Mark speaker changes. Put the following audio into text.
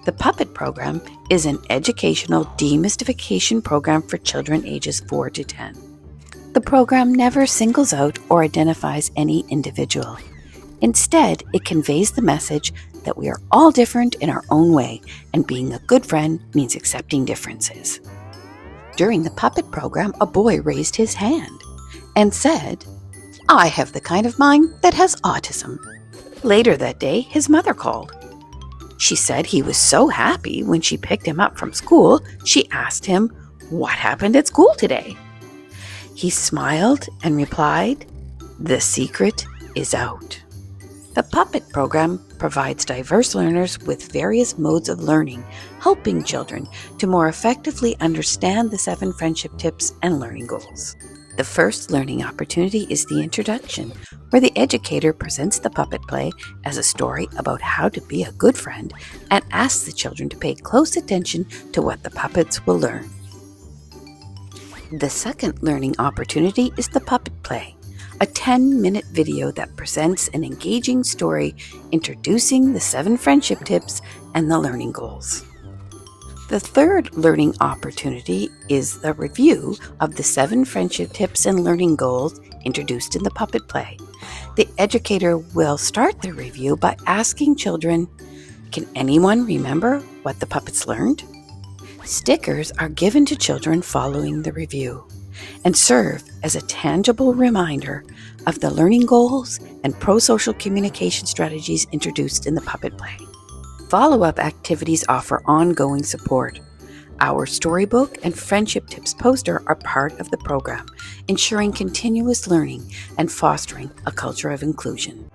Speaker 1: The Puppet Program is an educational demystification program for children ages 4 to 10. The program never singles out or identifies any individual. Instead, it conveys the message that we are all different in our own way, and being a good friend means accepting differences. During the Puppet Program, a boy raised his hand and said, "I have the kind of mind that has autism." Later that day, his mother called. She said he was so happy when she picked him up from school, she asked him, "What happened at school today?" He smiled and replied, "The secret is out." The Puppet Program provides diverse learners with various modes of learning, helping children to more effectively understand the 7 friendship tips and learning goals. The first learning opportunity is the introduction, where the educator presents the puppet play as a story about how to be a good friend and asks the children to pay close attention to what the puppets will learn. The second learning opportunity is the puppet play, a 10-minute video that presents an engaging story introducing the 7 friendship tips and the learning goals. The third learning opportunity is the review of the 7 friendship tips and learning goals introduced in the puppet play. The educator will start the review by asking children, "Can anyone remember what the puppets learned?" Stickers are given to children following the review and serve as a tangible reminder of the learning goals and pro-social communication strategies introduced in the puppet play. Follow-up activities offer ongoing support. Our storybook and friendship tips poster are part of the program, ensuring continuous learning and fostering a culture of inclusion.